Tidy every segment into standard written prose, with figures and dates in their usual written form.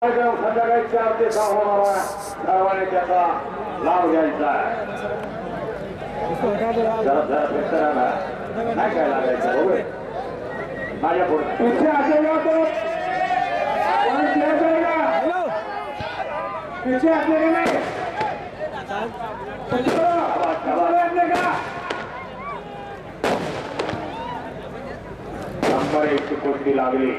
संध्याकाळी 4 ते 6 होणारा सर्वांनी त्याचा लाभ घ्यायचा. जरा फिरताना नाही काय लागायचं बघू माझ्या पुढे पीछे आएगा तो पीछे आएगा नहीं नंबर 1 ची कुस्ती लागली.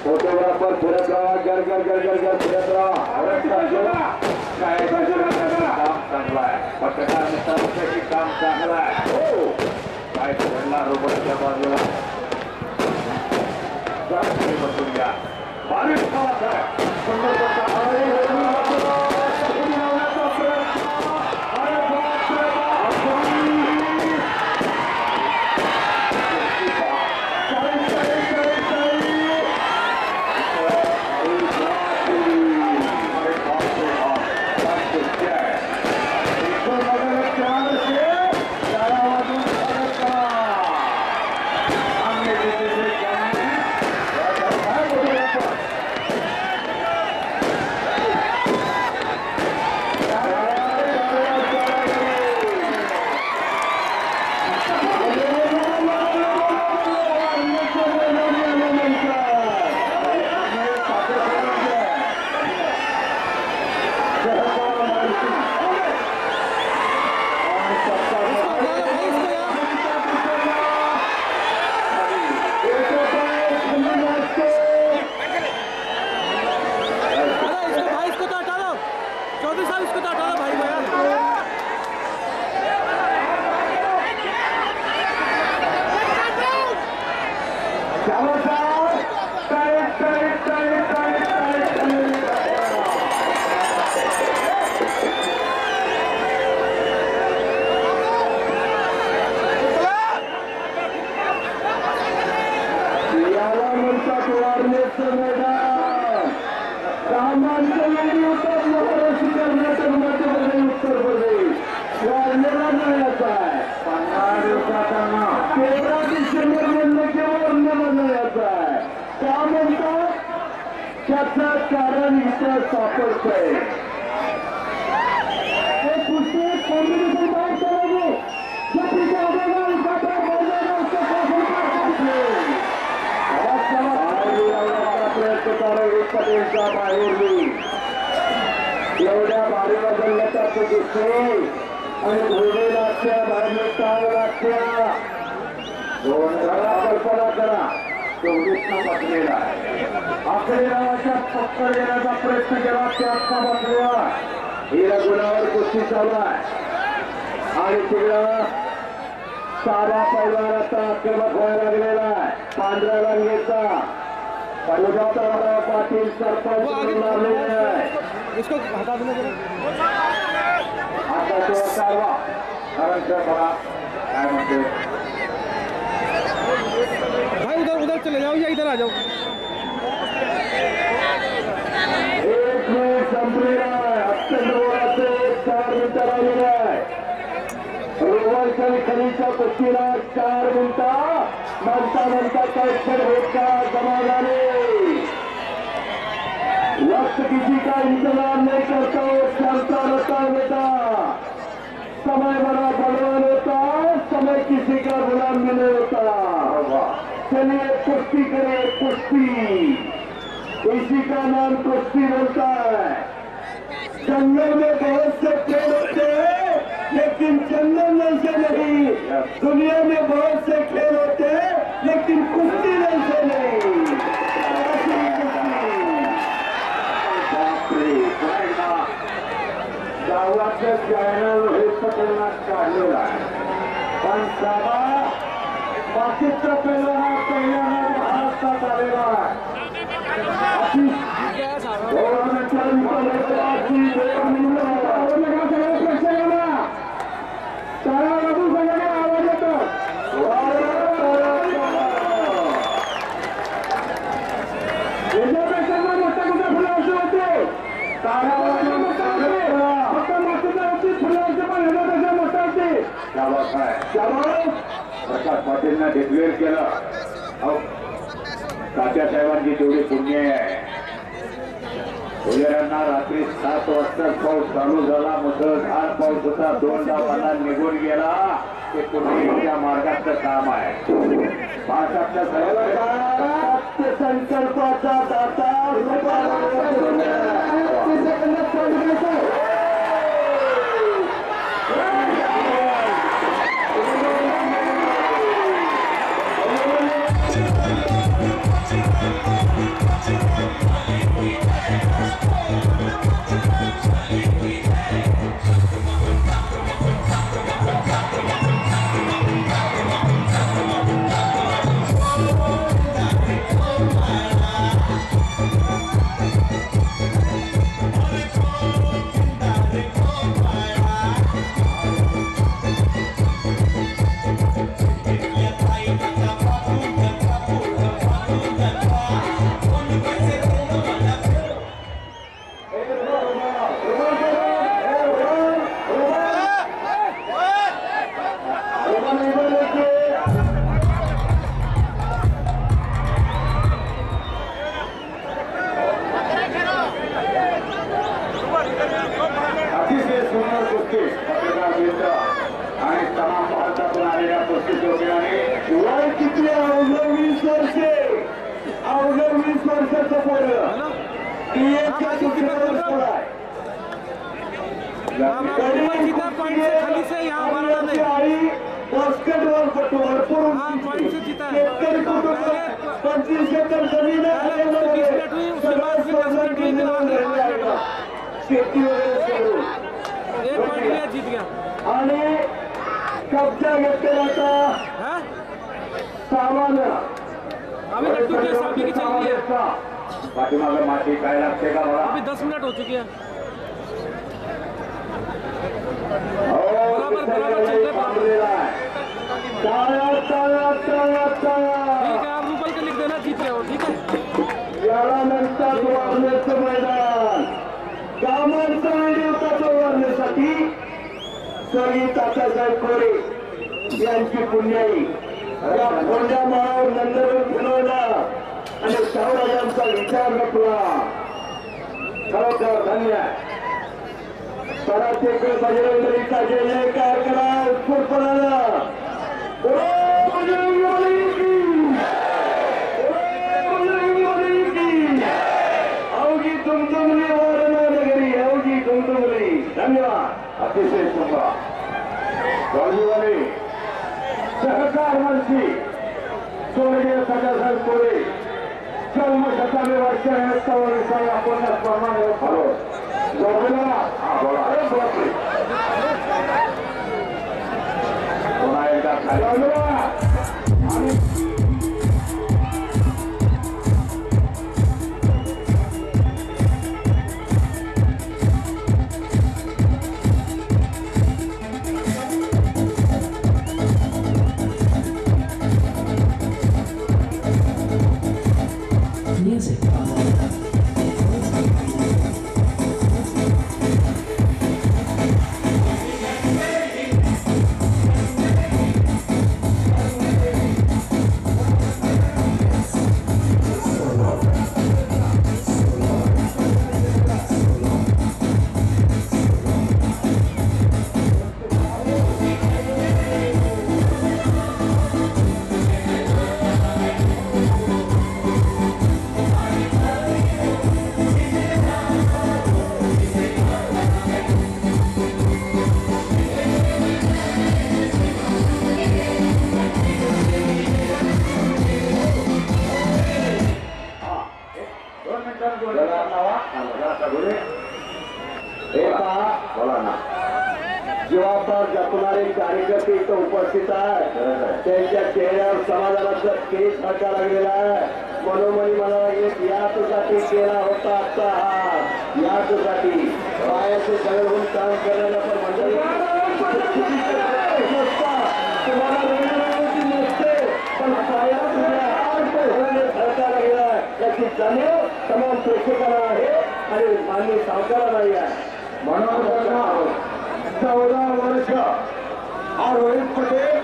फोटोग्राफर फिरत राहा गर फिरत राहा. काम चांगलं आहे. पत्रकार मित्रांसाठी काम चांगलं आहे. हो काय फिरला रोबोटच्या बाजूला बसून घ्या. बारीक सुंदर त्याचं कारण इथं सापडतंय. एवढ्या भारी बदलल्या त्याचं दिसते आणि धोडे लागत्या बाहेर टाळ लागत्या. दोन कल्पना करा चौघीसना बसलेला आकडे नावाच्या पक्कर येण्याचा प्रयत्न केला त्याचा बसलेला. हिरा गुणावर कुस्ती चालू आहे आणि तिकडं साधा पैलवान आता आक्रमक व्हायला लागलेला आहे. पांढऱ्या रंगीचा पंजाबराव पाटील सरपंच मारलेले आहे. आता तो कारवा कारण काय म्हणते भाई उधर चले जाओ या इधर आ जाओ. एक मिनिट संपलेला आहे. अत्यंत मोलाचे 4 मीटर आलेले आहे. स्पेशल खलीच्या कुस्तीला 4 मिनिटं म्हणता काय खेळ होता जमा झाले वक्त किसी का इंतजार नहीं करता और चलता रहता बेटा समय बड़ा बलवान होता समय किसी का गुलाम भी नहीं होता चलिए कुश्ती करिए कुश्ती इसी का नाम कुश्ती होता है जंगल में बहुत से खेल होते हैं लेकिन जंगल से नहीं दुनिया में बहुत से खेल होते हैं लेकिन कुश्ती से नहीं गावाचं चॅनल हे पकडण्यात काढलेलं आहे पण साधा बाकीचा पहिल्यांदा महाराष्ट्रात आलेला आहे आवाज येतो मोठा कुठे फुलं असे होते प्रकाश पाटीलनं डिक्लेअर केलं तात्या साहेबांची तेवढी पुण्य आहे पुजाऱ्यांना रात्री 7 वाजता पाऊस चालू झाला मुसळधार पाऊस होता 2 पाना निघून गेला ते पुण्याच्या मार्गाचं काम आहे भाषाच्या संकल्पाचा दाता आणि तमाम भारतातून आलेल्या कुस्तीप्रेमींनी वय किती अवघड 20 वर्षे अवघड 20 वर्षाचं पोरं आई बास्केटबॉल पटू भरपूर 25 एकर जमीन शेती वगैरे जीत गया आणि कब्जा घेतलेला सामान अभी लट्टू के सामने की चल रही है पाठीमागे माती काय लागते का बघा अभी 10 मिनट हो चुके हैं ठीक है आप रूपल के लिख देना जीत रहे हो ठीक है याला म्हणतात वारण्याचं मैदान कामांचा देवताचं वारण्यासाठी स्वर्गीय तात्यासाहेब खोरे यांची पुण्याई या कोंड्या माळावर नंदन फिरवला आणि शाहूराजांचा विचार नकला खरोखर धन्य पराचेकर बजरंगबलीचा जय जयकार करा उत्स्फूर्तपणाला अवघी तुमतुमली वारणा नगरी अवघी तुमतुमली धन्यवाद अतिशय सुंदर गाडीवाले सहकार मंत्री स्वर्गीय तात्यासाहेब खोरे जन्म 27 वर्ष 57 आपण प्रमाणे हॅलो जोडलेला बोला पुन्हा एकदा खाली बोला ना. जबाबदार जपणारे कार्यकर्ते इथं उपस्थित आहेत. त्यांच्या चेहऱ्यावर समाधानाचा केस हटा लागलेला आहे. मनोमनी मला एक याचसाठी केला होता आजचा हात, याचसाठी पायाचे दगडून काम करण्याला पण मंडळी तुम्हाला वेगवेगळी नसते, पण पायात हलका लागलेला आहे त्याची जाणीव तमाम प्रेक्षकांना आहे आणि मानवी सावकारा नाही आहे. म्हणून 14 वर्ष हा रोहित पटेल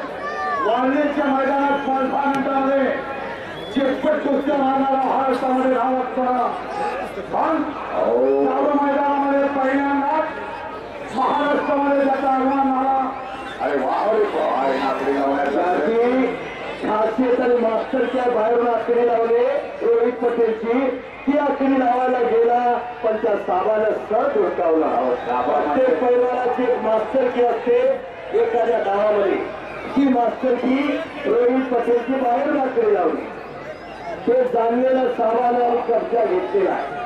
वाळलेच्या मैदानात 5 मिनिटांमध्ये चिटपट कुस्त्या मारणारा महाराष्ट्रामध्ये धावत करा. पण चालू मैदानामध्ये पहिल्यांदाच महाराष्ट्रामध्ये त्याचा आगमन झाला. अरे वावरे खासियत आणि मास्टरच्या बाहेरून आखणी लावले रोहित पटेलची. ती आखणी लावायला गेला पण त्या साबानं सर धोकावला. प्रत्येक पैलवानाची एक मास्टर की असते एखाद्या गावामध्ये. ती मास्टर की रोहित पटेलची बाहेरून आखणी लावली. ते जाणलेलं साबानं आणि कब्जा घेतलेला आहे.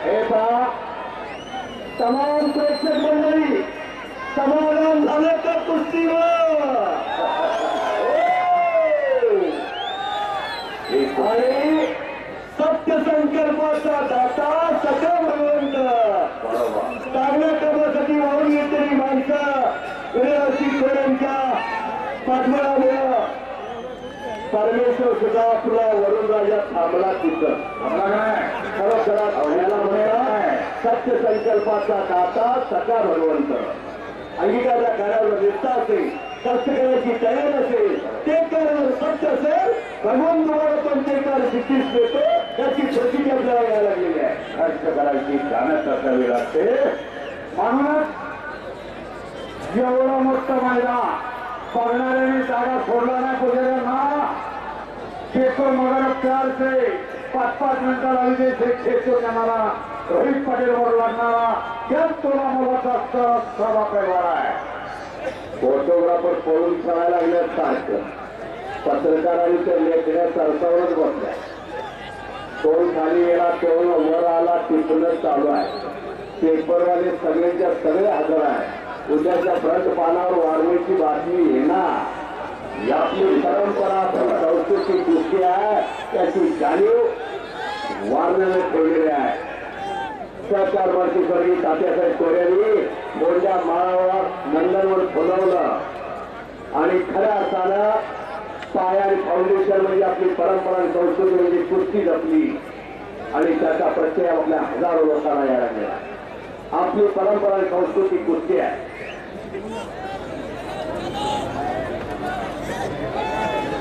हे पहा तमाम प्रेक्षक मंडळी समाधान झालं का कुस्तीवर? आणि सत्य संकल्पाचा दाता सगळं भगवंत चांगल्या कामासाठी वाहून येणारी माणसं विनाशी खोऱ्यांच्या पाठबळामुळं परमेश्वर सुद्धा तुला वरुण राजा थांबला तिथं. खरोखरात म्हणा सत्य संकल्पाचा दाता सका भगवंत. अंगीकाराच्या कार्यावर निष्ठा असेल, कष्ट करायची तयारी असेल, ते कार्य सत्य असेल, भगवंत तुम्हाला पण ते कार्य सिद्धीस देतो. त्याची प्रचिती आपल्याला यायला लागलेली आहे. कष्ट करायची जाण्यात असावी लागते. म्हणूनच एवढं मोठं मैदान बघणाऱ्यांनी जागा सोडला नाही. पुजाऱ्यांना खेचो मगर प्यार से 5-5 मिनिटाला विजय खेचो येणारा रोहित पटेलवर लढणारा त्याच तुला मोलाचा सभा पैलवान आहे. फोटोग्राफर पळून खेळायला लागल्यासारखं पत्रकारांनी तर लेखण्या सरसावरच बसल्या. तोल खाली गेला, तोल वर आला, टिपणं चालू आहे. पेपरवाले सगळ्यांच्या सगळे हजर आहे. उद्याच्या फ्रंट पानावर वाढण्याची बातमी येणार. ही आपली परंपरा संस्कृती गोष्टी आहे, त्याची जाणीव वाढण्याने ठेवलेली आहे. सरकार वर्षी स्वर्गीय तात्यासाहेब कोऱ्यांनी मोठ्या माळावर नंदनवर फुलवलं आणि खऱ्या अर्थानं पाय आणि फाउंडेशन म्हणजे आपली परंपरा आणि संस्कृती म्हणजे कुस्ती जपली आणि त्याचा प्रत्यय आपल्या हजारो लोकांना यायला लागला. आपली परंपरा आणि संस्कृती कुस्ती आहे.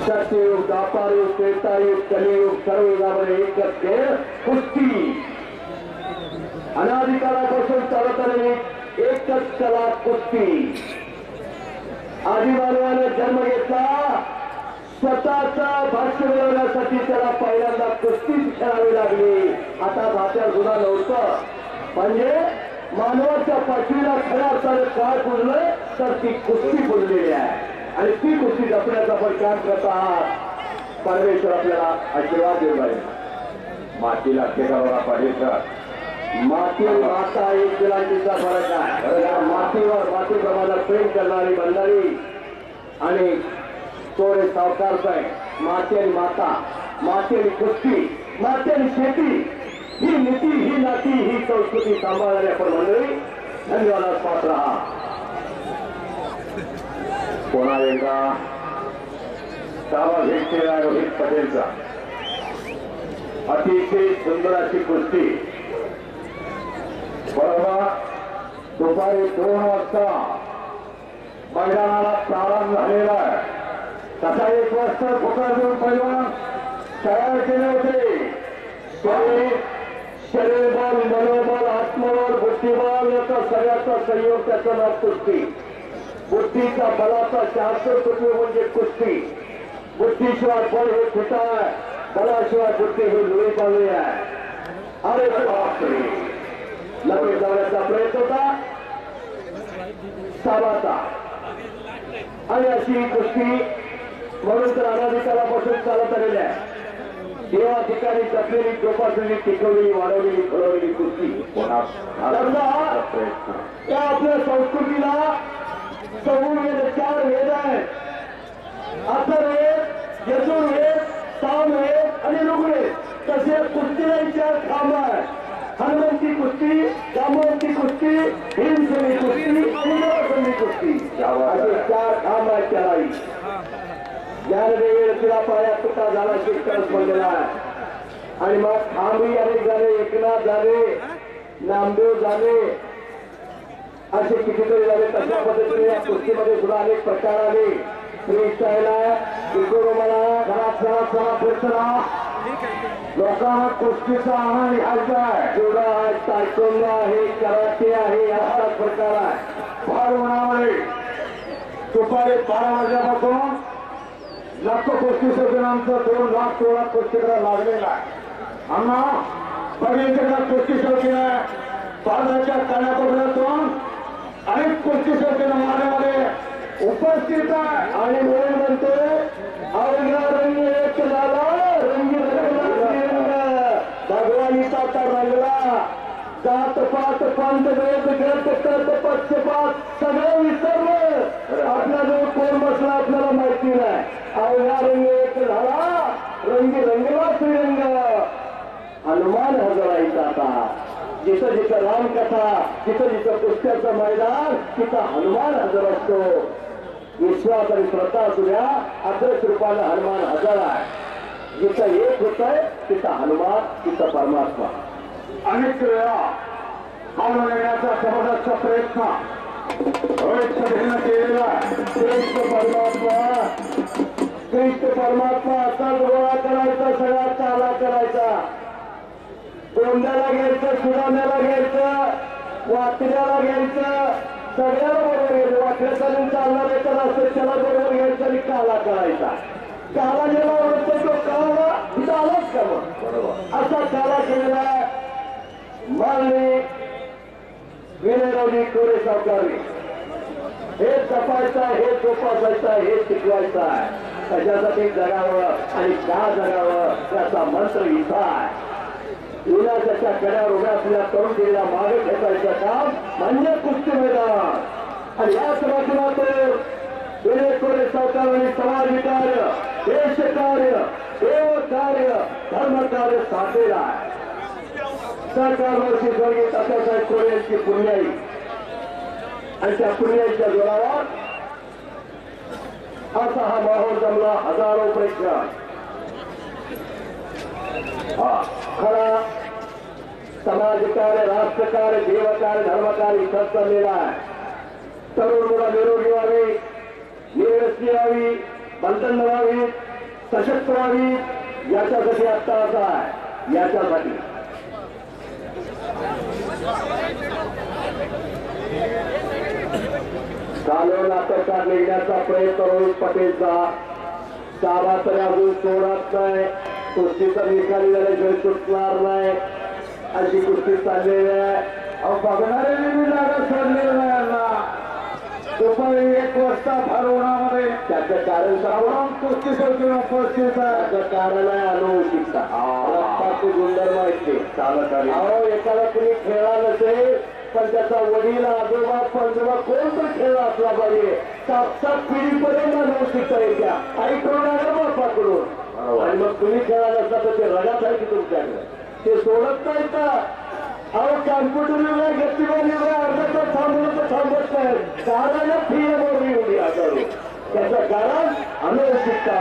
सत्ययुग, दापारयुग, त्रेतायुग, कलियुग सर्व युगामध्ये एकच खेळ कुस्ती. अनाधिकारापासून चालत आलेली एकच कला कुस्ती. आदिमानवाने जन्म घेतला, स्वतःचा भाष्य मिळवण्यासाठी त्याला पहिल्यांदा कुस्तीच खेळावी लागली. आता भाषा सुद्धा नव्हतं. म्हणजे मानवाच्या पाठीला खऱ्या अर्थाने काय पुजलंय तर ती कुस्ती पुजलेली आहे आणि ती कुस्ती जपण्याचा आपण काम करत आहात. परमेश्वर आपल्याला आशीर्वाद देऊ पाहिजे. मातीला टेकावा पाहिजे. माती माता एक दिलांचा फरक आहे. मातीवर मातीप्रमाणे प्रेम करणारी मंडळी आणि तोरे सावकारच आहे. माती आणि माता, माती आणि कुस्ती, माती आणि शेती, ही नीती, ही नाती, ही संस्कृती सांभाळणारी आपण मंडळी धन्यवाद पात्र आहात. पुन्हा एकदा दावा घेतलेला रोहित पटेलचा अतिशय सुंदर अशी कुस्ती. बरोबर दुपारी 2 वाजता मैदानाला प्रारंभ झालेला आहे. तसा 1 वाजता पुकार देऊन पैलवान तयार केले होते. शरीर बल, मनोबल, आत्मबल, बुद्धिबल याचा सगळ्याचा संयोग त्याचं नाव कुस्ती. बुद्धीचा बलाचा शास्त्र कुस्ती म्हणजे कुस्ती. बुद्धीशिवाय बळ हे खोटा आहे, बलाशिवाय बुद्धी ही लुळी पाळली आहे. अरे बापरे, लपे जाण्याचा प्रयत्न होता साबाचा आणि अशी कुस्ती म्हणून तर अनाधिकारापासून चालत आलेले आहे. देवा ठिकाणी जपलेली जोपासलेली टिकवलेली वाढवलेली फळवलेली कुस्ती त्या आपल्या संस्कृतीला चतुर्वेद 4 वेद आहेत. अथर्ववेद, यजुर्वेद, सामवेद आणि ऋग्वेद. तसे कुस्तीला 4 खांब आहेत. हनुमंती कुस्ती, जांबवंती कुस्ती, भीमसेनी कुस्ती आणि नवसंधी कुस्ती असे 4 खांब आहेत त्यालाही. ज्ञानदेवी तिला पाया तुका झाला शिक्षण बनलेला आहे. आणि मग खांबही अनेक झाले, एकनाथ झाले, नामदेव झाले, असे कितीतरी झाले. तशा पद्धतीने या कुस्तीमध्ये सुद्धा अनेक प्रकार आले. फ्री स्टाईल आहे, इकडून मला घरात चला फिरचला लोकांना कुस्तीचा आनंद घ्यायचा आहे. जुडा आहे, तायकोंडो आहे, कराटे आहे, असा प्रकार आहे. फार उन्हामुळे दुपारी 12 वाजल्यापासून लाखो कुस्ती शौकीनांचं 2 लाख 3 लाख कुस्तीकडे लागलेला आहे. अण्णा बघितलेला कुस्ती शौकीन आहे. भारताच्या कानाकोपऱ्यातून अनेक कुस्ती शौकीन मारण्यामध्ये उपस्थित आहे. आणि म्हणून म्हणते अवघा रंग एक झाला, रंगी भगवानीचा आता रंगला. जात पात पंत वेद ग्रंथ कर्त पक्षपात सगळं विसरलं. आपल्याजवळ कोण बसला आपल्याला माहिती नाही. अवघा रंग एक झाला, रंगी रंगला श्रीरंग. हनुमान हजरायचा आता. जिथं जिथं रामकथा, जिथं जिथं कुस्त्याचं मैदान, तिथं हनुमान हजर असतो. विश्वास आणि श्रद्धा असू द्या, अद्रश्य रूपानं हनुमान हजर आहे. जिथं एक होत आहे तिथं हनुमान, तिथं परमात्मा. अनेक वेळा हलवून येण्याचा जबरदस्त प्रयत्न रोहित केलेला. कृष्ण परमात्मा असाच गोळा करायचा, सगळा चाला करायचा. गोंड्याला घ्यायचं, सुदाम्याला घ्यायचं, वाकड्याला घ्यायचं, सगळ्याला बरोबर घ्यायचं. वाकड्या चालून चालणार एखादा असतं त्याला बरोबर घ्यायचं आणि काला करायचा. काला ज्याला ओळखतो तो काला तिथं आलाच का मग असा काला केलेला मानले विनयरावजी कोरे सावकारी. हे जपायचं, हे जोपासायचं, हे शिकवायचं आहे. कशासाठी जगावं आणि का जगावं त्याचा मंत्र इथं आहे. विनाशाच्या कड्यावर उभ्या असलेल्या तरुण पिढीला मागे खेचायचं काम म्हणजे कुस्ती मैदान. आणि याच माध्यमातून विनय कोरे सावकारांनी समाज कार्य, देश कार्य, देव कार्य, धर्म कार्य साधलेलं आहे. सरकारवरची स्वर्गीय तात्यासाहेब कोरे यांची पुण्याई आणि त्या पुण्याईच्या जोरावर असा हा माहोल जमला. हजारो प्रेक्षक. खरा समाजकार्य, राष्ट्रकार्य, देवकार्य, धर्मकार्य इथं चाललेला आहे. तरुण मुलं निरोगी व्हावी, निरस्ती व्हावी, बंधन व्हावी, सशक्त व्हावी, याच्यासाठी आत्ता असा आहे. याच्यासाठी कालवून नाटकात निघण्याचा प्रयत्न रोहित पटेलचा. चारा तरी अजून सोडत नाही. कुस्तीचा निकाली झाल्याशिवाय सुटणार नाही अशी कुस्ती चाललेली आहे. अहो बघणारे मी जागा सोडलेलं नाही यांना. दुपारी 1 वाजता फार उन्हामध्ये त्याचं कारण सावरून कुस्ती सोडून उपस्थित आहे. त्याचं कारण आहे अनुवंशिकता. रक्ताचे गुणधर्म आहेत चालत आले. अहो एखादा कुणी खेळला नसेल पण त्याचा वडील, आजोबा, पंजोबा कोण पण खेळला असला पाहिजे. 7-7 पिढीपर्यंत अनुवंशिकता येत्या. आईकडून आलं बापाकडून. आणि मग तुम्ही खेळायला असता तर ते रगात आहे की तुमच्याकडे ते सोडत नाही का. अहो कॉम्प्युटर घेतली अर्धा तास थांबवलं तर थांबत नाही. काराला फी मोठी होती आजारू. त्याचं कारण अनुवंशिकता.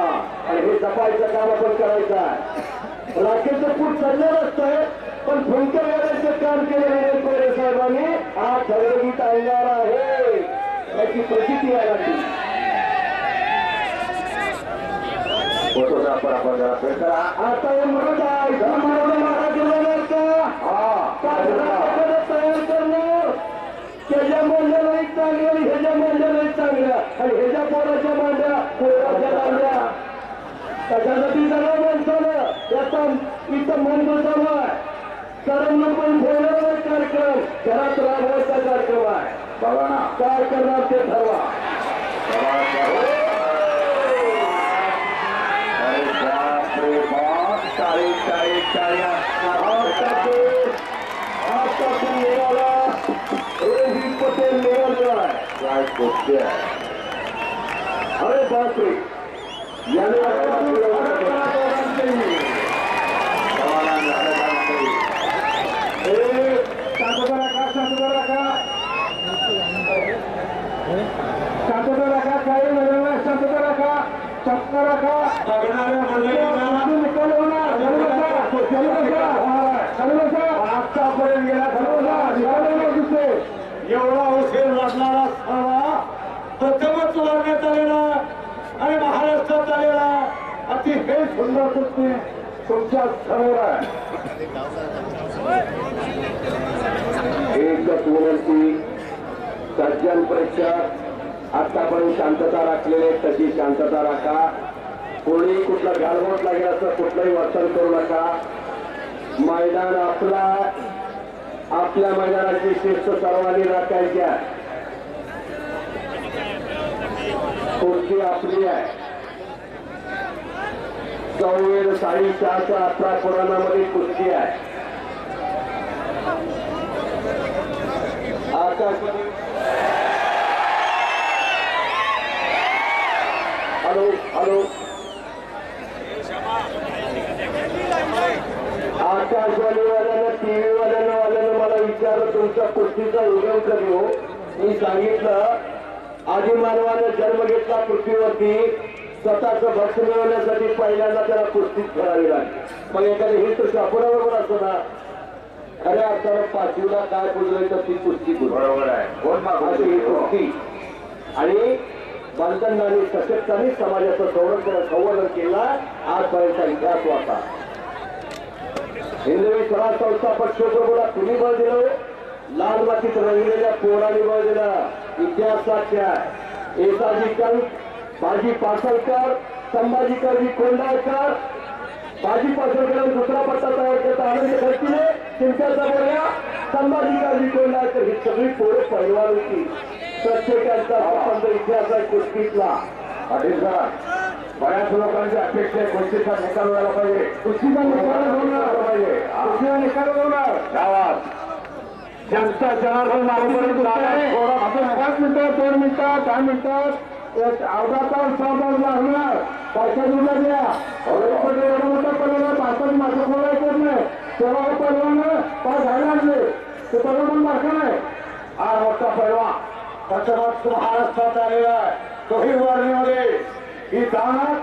आणि हे जपायचं काम आपण करायचं आहे. राखेचं फूट चाललेलं असतंय पण फुंकर करायचं काम केलं कोरे साहेबांनी. हा ठरवगीत आणणार आहे याची प्रसिद्धी आहे लागली. आता हे मृत आहे तयार करणं त्याच्या मांड्या नाही चांगल्या आणि ह्याच्या मांड्या नाही चांगल्या आणि ह्याच्या पोराच्या मांड्या पोराच्या लांड्या. त्याच्यासाठी जरा माणसानं त्याचा इथं मन बसावं आहे. सरांना पण बोलणार कार्यक्रम घरात राबवायचा कार्यक्रम आहे. बघा ना काय करणार ते ठरवा. आतातून निघाला रोहित पटेल निघाला काय गोष्टी आहे. अरे बापरे याने शांतता राखा काही महिन्यांना शांतता राखा शांतता राखा निकाल होणार आतापर्यंत गेला दुसरे एवढा उशीर लागणारा स्पर्धा प्रथमच लावण्यात आलेला आणि महाराष्ट्रात आलेला अतिशय सुंदर कुस्ती तुमच्या समोर आहे. एकच विनंती सर्जन प्रेक्षक आतापर्यंत शांतता राखलेले तशी शांतता राखा. कोणी कुठला गालबोट लागेल असं कुठलंही वर्तन करू नका. मैदान आपला आपल्या मैदानाची शिस्त सर्वांनी राखायची आहे. कुस्ती आपली आहे. संवेद 4:30 पुराणामध्ये कुस्ती आहे. आकाशवाणी हॅलो हॅलो आकाशवाणीवाल्यानं टीव्ही वाल्यानं मला विचारलं तुमच्या कुस्तीचा उगम कधी हो. मी सांगितलं आधी मानवाने जन्म घेतला पृथ्वीवरती स्वतःचं भक्ष मिळवण्यासाठी पहिल्यांदा त्याला कुस्तीत खेळावी लागली. मग एखादं हे तर शापुराबरोबर असतो ना. खऱ्या अर्थानं पाचवीला काय बोललोय तर ती कुस्ती बरोबर आहे. ही कुस्ती आणि बंधनाने सशक्तांनी समाजाचं संवर्धन केला. आजपर्यंतचा इतिहास वाचा. हिंदवी स्वराज संस्था पक्षप्रभूला कुणी बळ दिलं. लाल मातीत रंगलेल्या पोरांनी बळ दिलं. इतिहास साक्ष आहे. एसाजी कंक बाजी पासलकर संभाजीकरजी कोंडाळकर बाजी पासलकर दुसरा पट्टा तयार करता आनंद खर्चीने चिंतेचा बोलल्या संभाजीकरजी कोंडाळकर ही सगळी पोरं परिवार होती. प्रत्येकाचा संबंध इतिहास आहे कुस्तीतला. पाटील साहेब बऱ्याच लोकांची अपेक्षा आहे कुस्तीचा निकाल व्हायला पाहिजे. कुस्तीचा निकाल होणार पाहिजे. कुस्तीचा निकाल होणार गावात जनता जनार्दन आपण 5 मिनिटं 2 मिनिटं 10 मिनिटं अर्धा तास 6 तास लागणार. पैशाला द्या एवढा मोठा परिवार भारतात माझं बोलायचं नाही. तेव्हा परिवार पाच घ्यायला लागले ते परिवार बारका नाही. हा मोठा पैलवान त्याच्यात महाराष्ट्रात आलेला आहे. तोही वारणीमध्ये ही दानत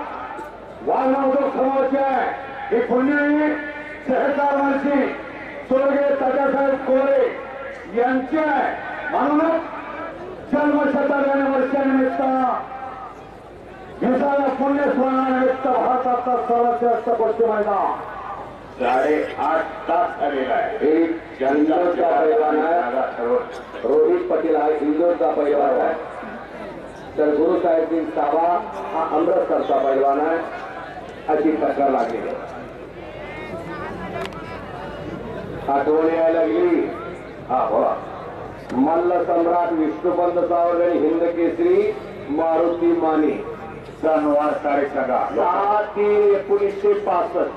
वारणा समाजाची आहे. ही पुण्यही सहकार मानसी स्वर्गीय तात्यासाहेब कोरे यांची आहे. म्हणूनच जन्मशताब्दी वर्षानिमित्त दिवसाला पुण्य स्मरणानिमित्त भारताचा सर्वश्रेष्ठ कुस्ती मैदान 8.5 तास झालेला आहे. एक जनता पैलवान आहे. रोहित पटेल हा इंदोरचा पैलवान आहे. तर गुरुसाहेबजी साबा हा अमृतसरचा पैलवान आहे. अशी तक्रार लागलेली आठवण यायला लागली. हा बोला. मल्ल सम्राट विष्णुपंत सावरकर हिंद केसरी मारुती माने सणवार तारीख सांगा. 6/3/1965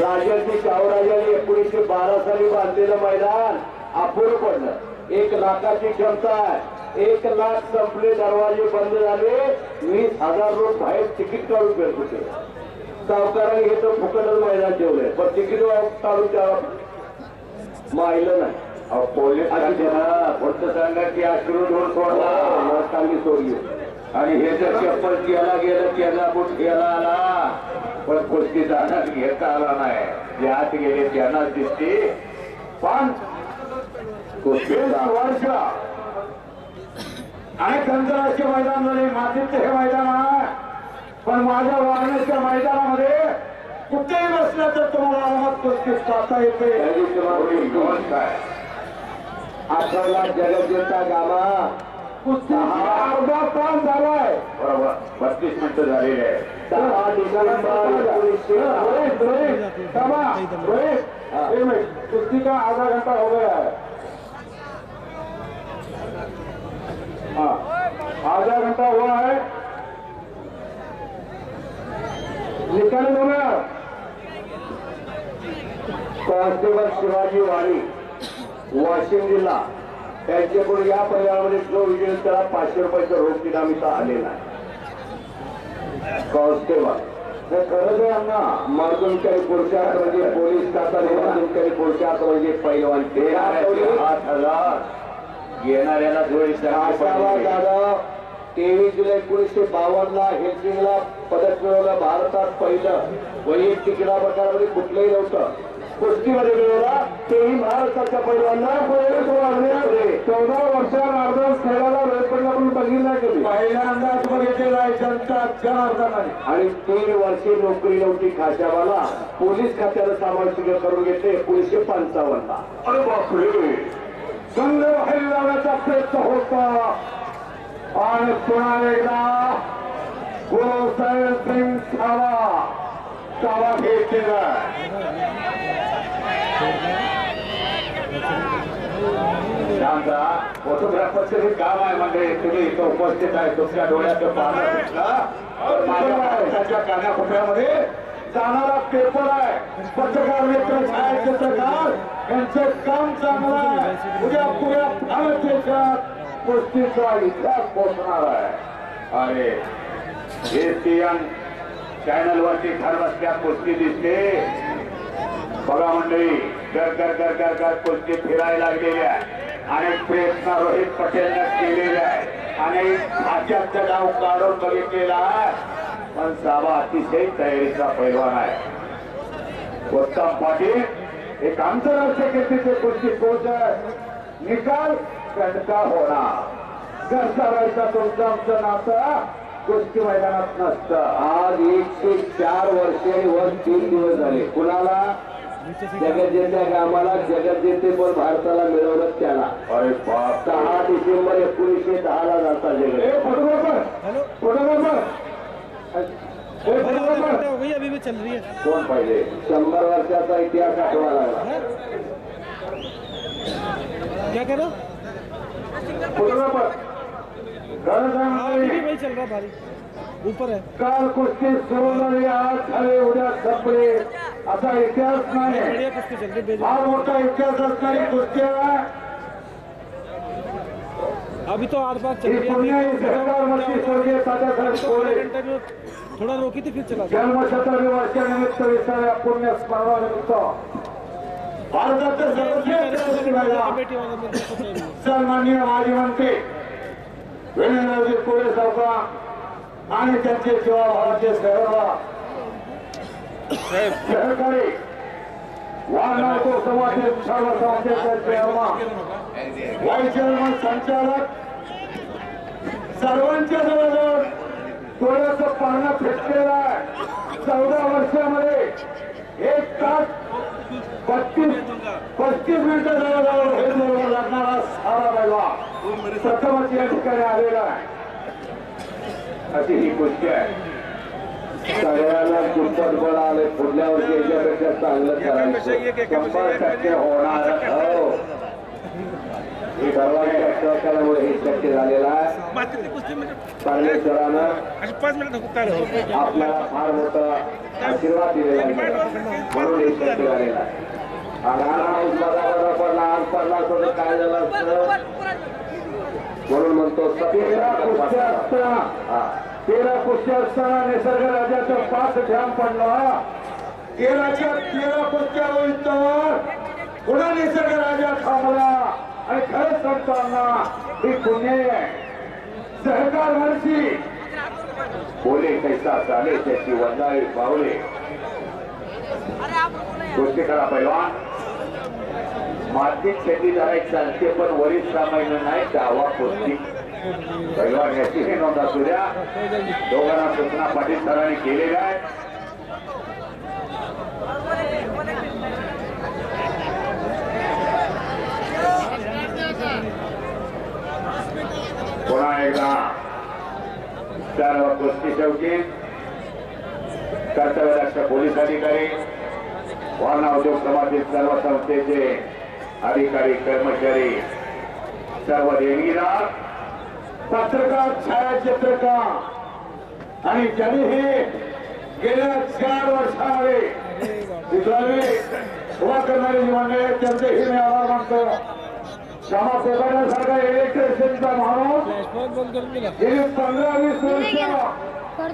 राजांची शाहूराजांनी 1912 साली बांधलेलं मैदान अपूर्ण पडलं. 1 लाखाची क्षमता आहे. 1 लाख संपले. दरवाजे बंद झाले. 20,000 लोक बाहेर तिकीट काढून भेट होते. सावकारांनी घेतो फुकटच मैदान ठेवलंय पण तिकीट काढून त्याला माहिलं नाही. पोलीस फक्त सांगा की अश्रू धोरण सोडला चांगली सोडली आणि हे जर चप्पल केला गेलं त्याला बुट घ्यायला आला पण कुस्ती जाणार घेता आला नाही. जे आत गेले त्यांनाच दिसते. पण वर्ष अनेक अंतराचे मैदान झाले. मातीचं हे मैदान आहे पण माझ्या वाहनाच्या मैदानामध्ये कुठेही बसलं तर तुम्हाला आरामात कुस्ती पाहता येते. आठवला जगज्जेता गामा कुस्ती अर्धा तास झालाय. बरोबर 32 मिनिटं झालेले आहे. 10 डिसेंबर कुस्ती का आधा घंटा हो गया है. आधा घंटा हुआ है. निकाल होगा कॉन्स्टेबल शिवाजी वाणी वाशिम जिल्हा त्यांच्याकडून या परिवारामध्ये जो विजय त्याला 500 रुपयाचा रोख इनामीचा आलेला आहे. कॉन्स्टेबल हे खरंच आहे अण्णा. मार्गदर्शकारी पुरुषार्थ म्हणजे पोलीस खाता, मार्गदर्शकारी पुरुषार्थ म्हणजे पैलवान. 8,000 येणाऱ्याला जोडी दादा 23 जुलै 1952 हेल्सिंगला पदक मिळवलं. भारतात पहिलं वैयक्तिक क्रीडा प्रकारामध्ये कुठलंही नव्हतं. कुस्तीमध्ये मिळवला तेही महाराष्ट्राच्या पैलवानांना 14 वर्षात अर्धा खेळायला वेळ पडला पण बघितला कधी पहिल्यांदाच बघितलेला आहे जनता जनार्दनाने. आणि 3 वर्षे नोकरी नव्हती खाशावाला. पोलीस खात्याला समाविष्ट करून घेतले 1955. अरे बापरे, संघ बाहेर लावण्याचा प्रयत्न होता आणि पुन्हा एकदा गुरुसाहेब सिंग कावा घेतलेला. शांता फोटोग्राफरचं हे काम आहे म्हणजे तुम्ही इथं उपस्थित आहे. तुमच्या डोळ्याचं पाहणं माझ्या महाराष्ट्राच्या कानाकोपऱ्यामध्ये जाणारा पेपर आहे. पत्रकार मित्र छायाचित्रकार यांचं काम चांगलं आहे. उद्या पुऱ्या भारत देशात कुस्तीचा इतिहास पोचणार आहे. अरे एसीएन चॅनल वरती घर बसल्या कुस्ती दिसते बघा मंडळी. घर घर घर घर घर कुस्ती फिरायला लागलेली आहे. अनेक प्रयत्न रोहित पटेलने केलेले आहे. अनेक भाज्याचा डाव काढून बघितलेला आहे. पण साबा अतिशय तयारीचा पैलवान आहे. उत्तम पाटील एक आंतरराष्ट्रीय कीर्तीचे कुस्ती कोच आहे. निकाल कंटका होणार. घरचा राहायचा तुमचं आमचं नातं कुस्ती मैदानात नसतं. आज 104 वर्षे व 3 दिवस झाले. कुणाला जगज्जेत्या कामाला जगज्जेते पण भारताला मिळवलं त्याला. अरे बाप, 6 डिसेंबर 1910 झाला जग. भैया अभी भी चल रही है. कोण पाहिजे 100 वर्षाचा इतिहास आठवा लागला. क्या कह रहे हो? फोटोग्राफर हाँ अभी भी वही चल रहा है भारी ऊपर है. काल कुस्ती सुरू झाली. आज झाले उद्या संपले असा इतिहास नाही. बढ़िया कुस्ती चल रही है. फार मोठा इतिहास असणारी कुस्ती आहे. अभी तो 8 बार चल ही रही है. पुण्य सरकारमध्ये स्वर्गीय तात्यासाहेब कोळे घंटे में थोड़ा रोकी थी फिर चला. जन्मशताब्दी वर्षानिमित्त विसाव्या पुण्य स्मरणानिमित्त भारताचे सर्वश्रेष्ठ कुस्ती मैदान बेटी वाला मेरे को पता ही नहीं. सन्माननीय माजी मंत्री विनोदजी कोळे सावका आणि त्यांचे जीवाभावाचे सहकारी वारणापूर समाजातील सर्व संस्थेचे चेअरमन व्हाईस चेअरमन संचालक सर्वांच्या जवळजवळ डोळ्याचं पारणं फेटलेलं आहे. 14 वर्षामध्ये 1 तास 35 मिनिटं जवळजवळ हे बरोबर लागणारा सारा बैला प्रथमच या ठिकाणी आलेला आहे. अशी ही कुस्ती आहे. सगळ्यांना दुप्पट बळ आले. पुढल्या वर्षी याच्यापेक्षा चांगलं करायचं 100% होणार. हो हे सर्वांच्या सहकार्यामुळे हे शक्य झालेलं आहे. परमेश्वरानं आपल्याला फार मोठा आशीर्वाद दिलेला आहे म्हणून हे शक्य झालेलं आहे. आणि आज पडला आज पडला असं काय झालं असतं म्हणून म्हणतो 13 कुस्त्या असताना निसर्ग राजाचं 5 ध्यान पडला. 13 कुस्त्या होईल तर पुन्हा निसर्ग राजा थांबला. आणि खरंच सांगताना ही पुण्य आहे. सहकार वर्षी बोले कैसा चाले त्याची वंदाळी पावले. कुस्ती करा पैलवान. मातीत शेती जरा चालते पण वरील सामान्य नाही. डावा कुस्ती पैलवान याची हे नोंद असू द्या. दोघांना सूचना पाटील सरांनी केलेल्या आहेत. पुन्हा एकदा सर्व कुस्ती शौकीन कर्तव्यदक्ष पोलीस अधिकारी वारणा उद्योग समाजातील सर्व संस्थेचे अधिकारी कर्मचारी सर्व देणगीदार पत्रकार छायाचित्रकार आणि ज्यांनी हे गेल्या 4 वर्षामध्ये उभा करणारी जी मंडळी त्यांचेही मी आभार मानतो. श्यामा कोकण्यासारखा इलेक्ट्रिसिटीचा माणूस फ्लॅशबॅक बंद करून दिला. गेली 15-20 वर्ष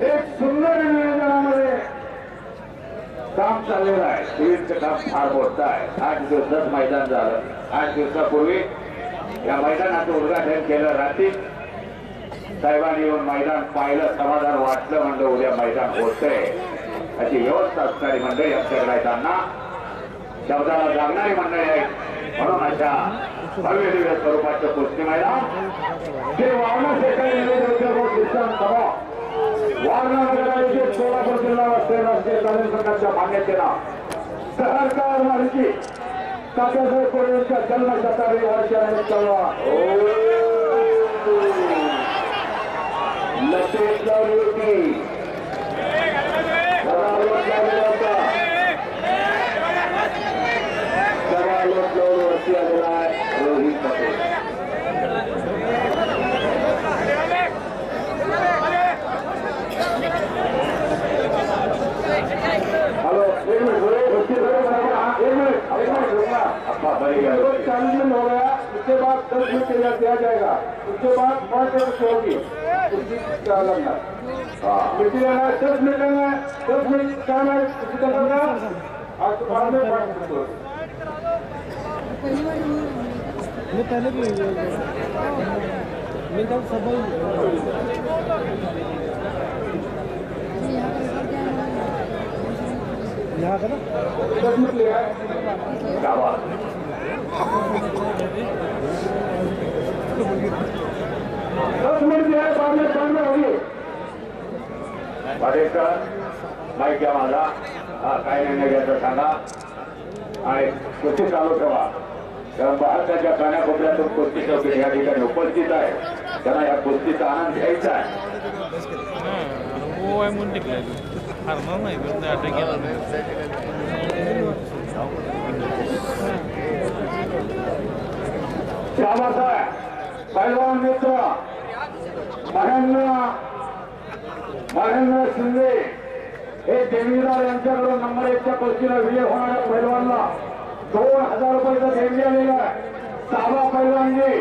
एक सुंदर नियोजनामध्ये काम चाललेलं आहे. सिव्हिलचं काम फार मोठं आहे. 8 दिवसात मैदान झालं. 8 दिवसापूर्वी या मैदानाचं उद्घाटन केलं. रात्री साहेबांनी येऊन मैदान पाहिलं, समाधान वाटलं, म्हणलं उद्या मैदान होतंय. अशी व्यवस्था असणारी मंडळी आमच्याकडे आहेत. त्यांना शब्दाला जागणारी मंडळी आहेत. म्हणून अशा भव्य दिव्य स्वरूपाचं कुस्ती मैदान जे वारणा सभा वारणा नगराचे सोलापूर जिल्हा राष्ट्रीय तालीम संघाच्या मान्यतेला सहकार माहिती तात्यासाहेब कोळेंच्या जन्मशताब्दी वर्षानिमित्त लक्षेत लावली होती. वरती आलेला आहे रोहित पटेल. हेलो, एक मिनट चैलेंज हो गया. उसके बाद 10 मिनट के लिए दिया जाएगा. उसके बाद 5 मिनट होगी. उसकी लगना मिट्टी लेना है. 10 मिनट लेना है. 10 मिनट टाइम है. उसी का करना आज तो बाद में 5 मिनट होगी. ये पहले भी हुई है. मेरे ख्याल सब यहाँ का ना 10 मिनट लेगा. क्या बात. 10 मिनट जो है बाद में टाइम में होगी. पाडेकर माईक घ्या माझा. हा काय निर्णय घ्यायचा सांगा आणि कुस्ती चालू ठेवा. कारण भारताच्या कानाकोपऱ्यातून कुस्ती चौकी या ठिकाणी उपस्थित आहे. त्यांना या कुस्तीचा आनंद घ्यायचा आहे. श्यामासाहेब पैलवान मित्र महेंद्र शिंदे हे देवीदार यांच्याकडून नंबर 1च्या कुस्तीला विजय होणाऱ्या पैलवानला 2000 रुपयाचं देणगी आलेलं आहे. साबा पैलवानजी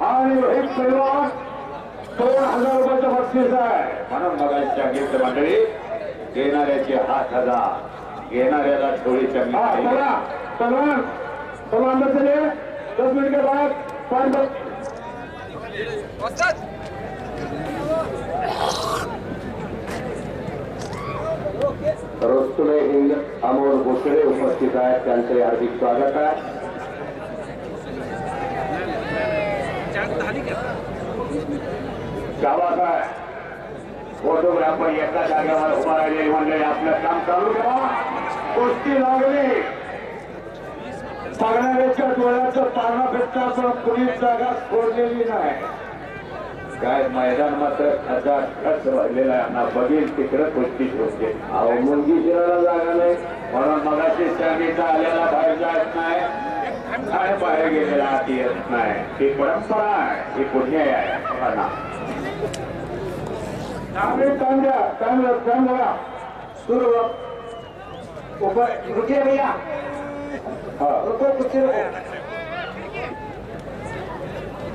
आणि रोहित पैलवान 2000 रुपयाचं बक्षीस आहे. म्हणून मगाच्या गिफ्ट मंडळी देणाऱ्याची 5000 घेणाऱ्याला थोडी कमी. पैलवान चले 10 मिनट के बाद 5 रोस्तुले हिंद अमोल भोसले उपस्थित आहेत. त्यांचे हार्दिक स्वागत आहे. गावात फोटोग्राफर एका जागेवर उभा राहिलेली मंडळी आपलं काम चालू ठेवा. कुस्ती लागली. पागणाऱ्याच्या डोळ्याचं पारणा फेकता पण कुणीच जागा सोडलेली नाही. काय मैदान मात्र खच भरलेला आहे. ना बघील तिकडं कुस्ती ठेवते. अहो मुलगी शिरायला जागा नाही म्हणून मगाशी सांगितलं आलेला बाहेर जात नाही आणि बाहेर गेलेला आत येत नाही. ही परंपरा आहे. ही पुण्य आहे. ना काम बघा सुरू रुकिए भैया. रुको कुस्ती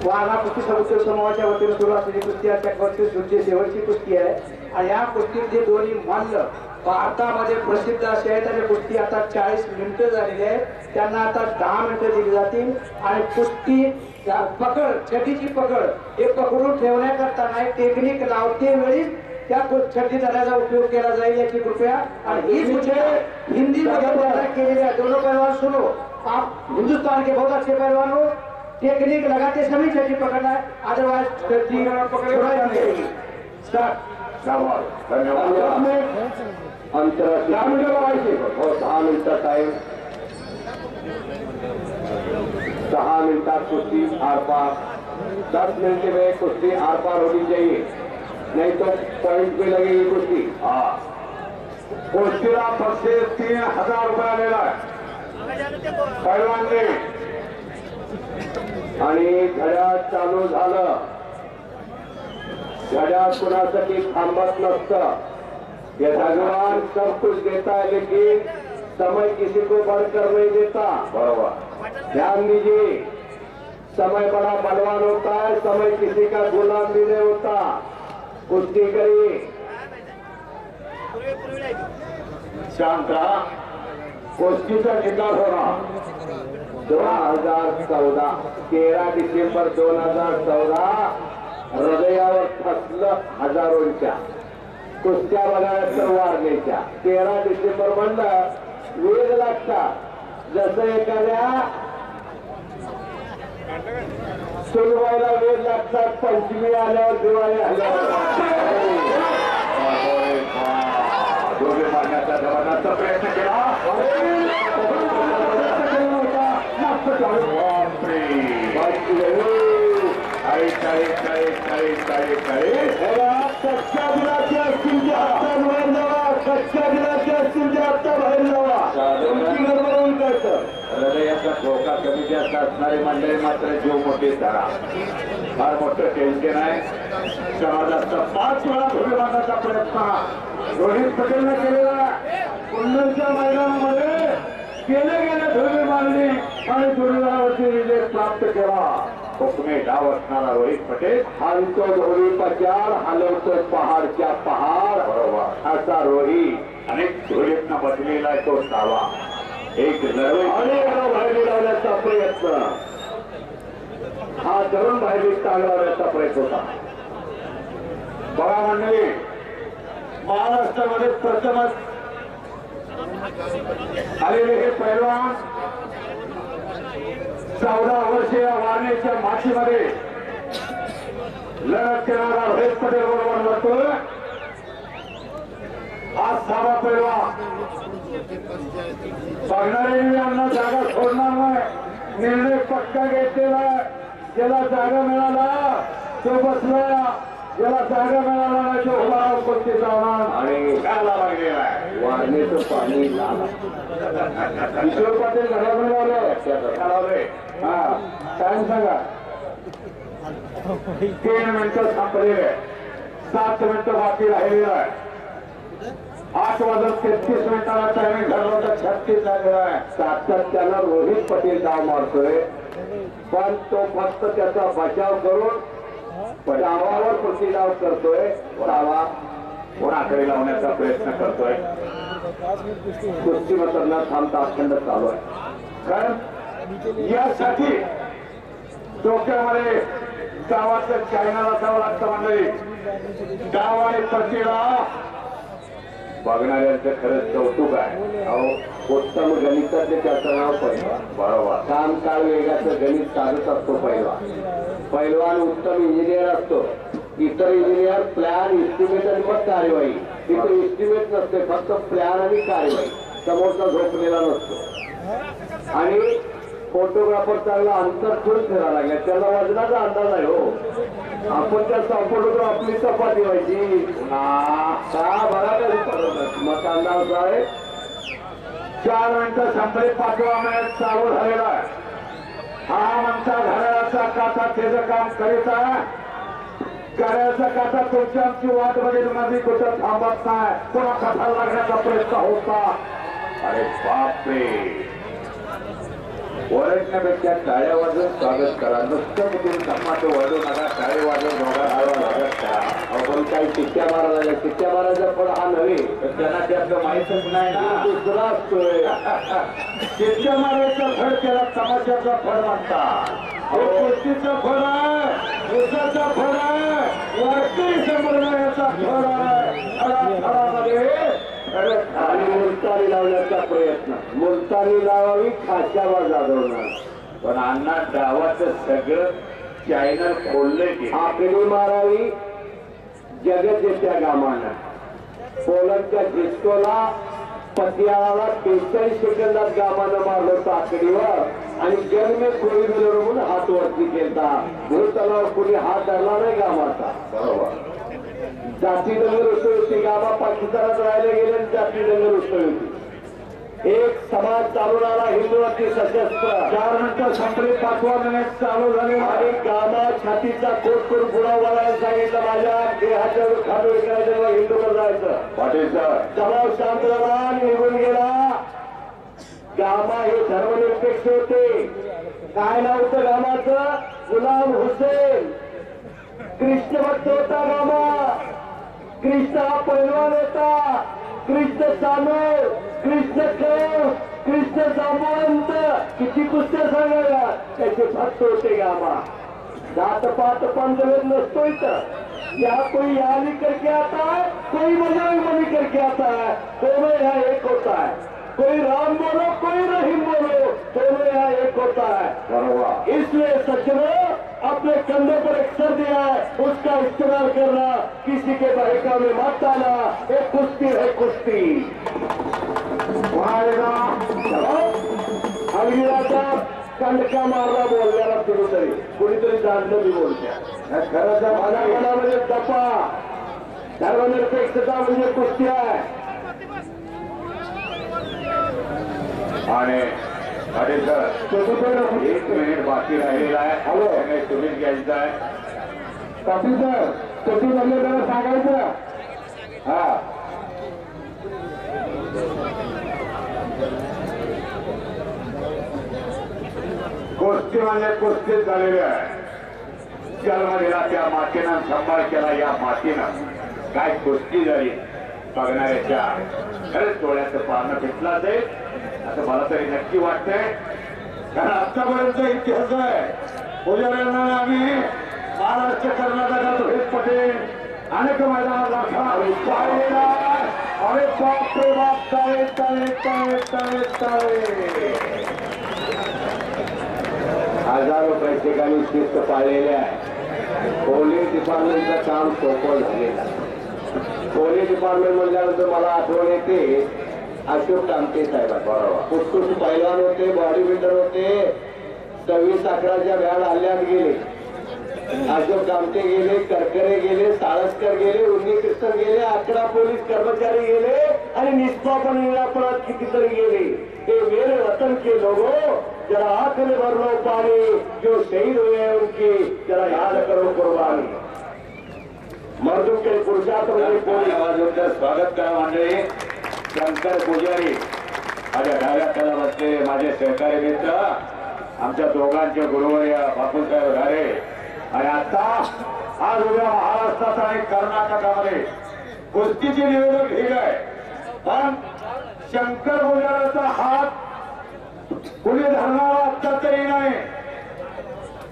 वारणा कुस्ती समुद्र समूहाच्या वतीने सुरू असलेली कुस्ती आहे. तुमची शेवटची कुस्ती आहे आणि या कुस्तीत जे दोन्ही मल्ल भारतामध्ये प्रसिद्ध असे आहेत आणि कुस्ती आता 40 मिनिटं झालेली आहे. त्यांना आता 10 मिनिटं दिली जातील आणि कुस्ती पकड छडीची पकड हे पकडून ठेवण्याकरता नाही टेक्निक लावते वेळी त्या छडी धराचा उपयोग केला जाईल याची कृपया. आणि ही कुस्ती हिंदी मध्ये केलेली आहे. दोनों पहलवान सुनो. आप हिंदुस्तान के बहुत अच्छे पहलवान हो. टेक्निक लगाते समय छड़ी पकड़ना है. अदरवाइज छड़ी पकड़ना नहीं. धन्यवाद. अंतराष्ट्रीय 10 मिनिटं टाइम. 10 मिनटात कुस्ती आर पार. 10 मिनट में कुस्ती आर पार होनी चाहिए नहीं तो पॉइंट पे लगेगी कुस्ती. हाँ कुस्तीला बक्षीस 3000 रुपये आलेला आहे पैलवानने. आणि घड्याळ चालू झालं. घड्याळ कुणासाठी थांबत नसतं. ये भगवान सब कुछ देता है लेकिन समय किसी को बढ़कर नहीं देता। बरोबर. ध्यान दीजिए, समय बड़ा बलवान होता है, समय किसी का गुलाम भी नहीं होता. कुश्ती करिए. शांत रहा. कुस्तीचा निकाल होगा 2014 13 डिसेंबर 2014. हृदयावर ठसलं हजारोंच्या कुस्त्या बघायला तर वारण्याच्या. 13 डिसेंबर म्हणलं वेद लागतात. जसं एखाद्या सुनवायला वेद लागतात, पंचमी आल्यावर दिवाळी आल्यावर. दोघे मारण्याचा जवानाचा प्रयत्न केला. कच्च्या दिलाचे असतील ते आत्ता बाहेर जावा. कच्च्या दिलाचे असतील ते आत्ता बाहेर जावा. तुमची गडबड करतं. हृदयाचा धोका कमी जास्त असणारी मंडळी मात्र जीव मोठी धरा. फार मोठं टेन्शन आहे. समाजाचा 5 वेळा धुळे बांधण्याचा प्रयत्न रोहित पटेलने केलेला. कुंडलच्या मैदानामध्ये गेले धुळे मारली आणि दुर्गावरती विजय प्राप्त केला. हुकमे डाव असणारा रोहित पटेल हालतो धोळी पचार, हलवतो पहाडच्या पहाड. बरोबर. असा रोहित अनेक धुळीतनं बदलेला तो दावा. एक लढवई अनेक बाहेर लावण्याचा प्रयत्न, हा धरून बाहेर टाळण्याचा प्रयत्न होता. बघा मंडळी, महाराष्ट्रामध्ये प्रथमच आलेले हे पैलवान 14 वर्षीय वारणेच्या मातीमध्ये लढत करणारा रोहित पटेल बरोबर लढतोय. आज 6वा पैलवान. बघणारे यांना जागा सोडणार नाही. निर्णय पक्का घेतलेला. ज्याला जागा मिळाला तो बसला, ज्याला जागा मिळाला नाही तो उभा कोणती जाणार आणि खायला लागलेला आहे. वारणेचं पाणी लाल. किशोर पाटील घरामध्ये लावले. हा टाइम सांगा. 3 मिनिटं संपलेले. 7 मिनिटं बाकी राहिलेलं आहे. 8:33 टायमिंग झालं होतं. 36 झालेला आहे. सातत्यानं रोहित पटेल डाव मारतोय, पण तो फक्त त्याचा बचाव करून डावावर प्रतिडाव करतोय. डावा कोणाकडे लावण्याचा प्रयत्न करतोय. कुस्ती मात्र न थांबता अखंड चालू आहे. कारण यासाठी डोक्यामध्ये गावाचं चायनाला असावं लागतं मंडळी. डाव आणि प्रतिडाव बघणाऱ्यांचं खरंच कौतुक आहे. अहो, उत्तम गणिताचे त्याचं नाव पहिला. बरोबर. काम काळ वेगाचं गणित साधत असतो पहिला. पैलवान उत्तम इंजिनियर असतो. इतर इंजिनियर प्लॅन, इस्टिमेट आणि मग कार्यवाही. तिथे इस्टिमेट नसते, फक्त प्लॅन आणि कार्यवाही. समोरचा झोपलेला नसतो. आणि फोटोग्राफर चांगला अंतर ठेवून फिरायला लागला. त्याला वजनाचा अंदाज आहे. हो, आपण त्या फोटोग्राफ आपली चपाती व्हायची का बघा तरी मग अंदाज आहे. 4 मिनिटं संपले. 5वा मिनिट चालू झालेला आहे. हा म्हणता घड्याळाचा काटा त्याचं काम करीत आहे. घड्याळाचा काटा तुमची आमची वाट बघेल. माझी कुठं थांबत नाही. कोणा कथाला लागण्याचा प्रयत्न होता. अरे बापरे. ओरडण्यापेक्षा टाळ्या वाजवून स्वागत करा. नुसतं कुठून धम्माचं वाजवू नका. टाळे वाजवून दोघा स्वागत करा. आपण काही टिक्क्या मारायला लागल्या. टिक्क्या मारायचा फळ हा नव्हे, तर त्यांना त्यातलं माहीतच नाही ना. दुसरा असतोय. टिक्क्या मारायचा फळ त्याला तमाशाचा फळ म्हणतात. कुस्तीचं फळ आहे, उसाचा फळ आहे, वारकरी संप्रदायाचा फळ आहे. फळामध्ये आणि मुलतानी लावण्याचा प्रयत्न. मुलतानी लावावी खाशावर जाधवणार. पण अण्णा डावाचं सगळं चॅनल खोलले की आकडी मारावी जगत येत्या गामानं. पोलंडच्या डिस्कोला पतियाळाला 43 सेकंदात गामानं मारलं होतं आकडीवर. आणि जन्मे कोळी म्हणून हात वरती केला. भूतलावर कुणी हात धरला नाही गामाचा. बरोबर. जाती दंगल उसळी होती. गावा पाकिस्तानात राहिले गेले आणि जाती दंगल उसळी होती. एक समाज चालून आला हिंदूवरती सशस्त्र. 4 मिनिटं संपली. 5वा मिनिट चालू झाले. आणि गावा छातीचा कोट करून पुढा वळायला सांगितलं. माझ्या देहाच्या खाली करायचं हिंदूवर जायचं. पाटील सर जमाव शांत झाला, निघून गेला. गामा हे धर्मनिरपेक्ष होते. काय नाव होतं गामाचं? गुलाम हुसेन. कृष्ण भक्त होता गामा. कृष्ण हा पैलवान होता. कृष्ण सानोर, कृष्ण कौर, कृष्ण जांबवंत, किती कुस्त्या सांगायला त्याचे भक्त होते गामा. जात पात पंचवेद नसतो इथं. या कोई यानी करके आता है, कोई मजाक मनी करके आता है, दोनों यहाँ एक होता है. कोई राम बोलो, कोई रहीम बोलो, दोनों यहाँ एक होता है. बरोबर. इसलिए सज्जनों, अपने कंधे पर एक सर दिया है, उसका इस्तेमाल करना, किसी के बहका में मत आना. एक कुश्ती है कुश्ती. हलगिराचा कंडका मारला बोलल्याला कुणीतरी जाणलं मी बोलत्या. खरं माझ्या मनामध्ये दपा धर्मनिरपेक्षता म्हणजे कुस्ती आहे. आणि पाटील सर 1 मिनिट बाकी राहिलेला आहे. हॅलो तुम्ही घ्यायचं आहे. पाटील सर छोटी म्हणजे त्याला सांगायचं. हा कुस्ती म्हणजे कुस्तीच झालेली आहे. जन्म दिला त्या मातीनं, सांभाळ केला या मातीनं. काय कुस्ती झाली बघणाऱ्याच्या खरंच डोळ्याचं पारणं फिटलं असेल असं मला तरी नक्की वाटतंय. कारण आतापर्यंत इतिहास आहे. पुजाऱ्यांना आम्ही महाराष्ट्र कर्नाटकात रोहित पटेल अनेक मैदानात दाखवा. अरे बाप रे बाप. टाळे टाळे टाळे टाळे टाळे. हजारो प्रेक्षकांनी शिस्त पाळलेले आहे. पोलीस डिपार्टमेंटचं काम सोपं झालेलं आहे. पोलीस डिपार्टमेंट म्हणल्यानंतर मला आठवण येते अशोक कामते साहेब. बरोबर. उत्कृष्ट पैलवान होते, बॉडी बिल्डर होते. 26/11च्या भ्याड हल्ल्यात गेले. अशोक कामते गेले, करकरे गेले, साळसकर गेले, उन्नीकृष्ण गेले, 11 पोलीस कर्मचारी गेले आणि निष्पापन निरापराध कितीतरी गेले. हे मेरे वतन के लोगों, जरा आंख में भर लो पानी. जो शहीद हुए हैं उनकी जरा याद करो कुर्बानी. मर्दों के पुरुषार्थ म्हणजे पोलीस आवाज स्वागत करा मंडळी. शंकर पुजारी माझ्या डाव्या त्याला बसलेले माझे सहकारी मित्र, आमच्या दोघांचे गुरुवर्य बापूसाहेब घारे. आणि आता आज उद्या महाराष्ट्रात आणि कर्नाटकामध्ये कुस्तीची निवडणूक ठीक आहे. पण शंकर पुजाराचा हात कुणी धरणारा आत्ता तरी नाही.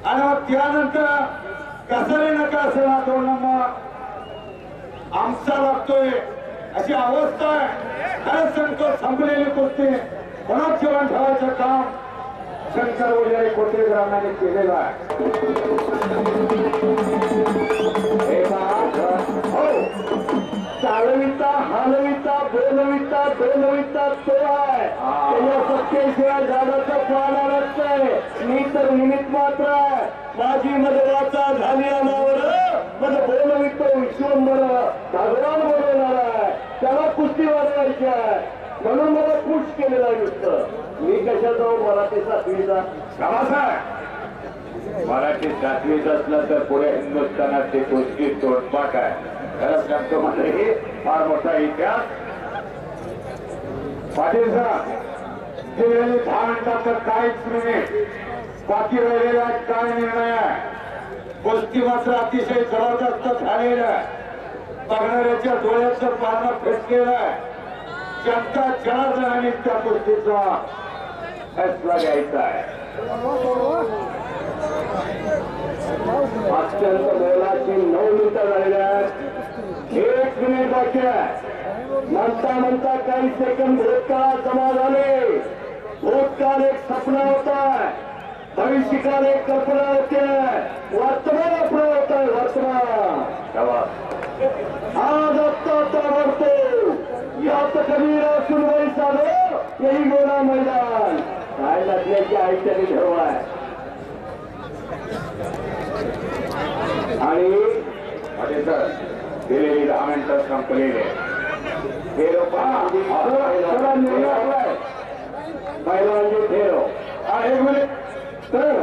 आणि मग त्यानंतर कसरी नका असेल 2 नंबर आमचा लागतोय अशी अवस्था आहे. खरंच संकट संपलेली कुस्ती पुन्हा जेवण ठेवायचं काम शंकर पुजारी कोटेकरांनी केलेलं आहे. चालविता, हलविता, बोलविता, डोलविता तो आहे. त्याच्या सत्तेशिवाय झाडाचं पाला नसतंय. मी तर निमित्त मात्र आहे. माझी मदवाचा झाली अनावर मग बोलवितो विश्वंभर भगवान बोलवणार आहे. त्याला कुस्ती वाजवायची आहे म्हणून मला पुश केलेला नुसतं. मी कशा जाऊ मराठी 7वीचा. मराठी 7वीच असलं तर पुढे हिंदुस्थानात ते कुस्ती तोडपाठ आहे. खरंच सांगतो म्हणजे फार मोठा इतिहास. पाटील साहेब दिलेली 10 मिनिटात तर काहीच मिनिट बाकी राहिलेला काय निर्णय आहे. कुस्ती मात्र अतिशय जबरदस्त झालेलं आहे. बघणाऱ्याच्या डोळ्याचं पारणं फेटलेलं आहे. जनता जनार्दनाने त्या कुस्तीचा फैसला घ्यायचा आहे. अत्यंत मोलाची 9 मिनिटं झालेल्या आहेत. 1 मिनिट बाकी आहे. म्हणता म्हणता काही सेकंद भूतकाळ जमा झाले. भूतकाळ एक सपना होता, भविष्यकाल एक कल्पना होते, वर्तमान अपना होता है. वर्तमान आज आता बढ़तो यात कबीरा सुनवाई साधो यही गोला मैदान. काय लढण्याची आई त्यांनी ठरव आहे. आणि दिलेली 10 मिनिटं संपलेले. पहिलवानजी ठेव. 1 मिनिट तर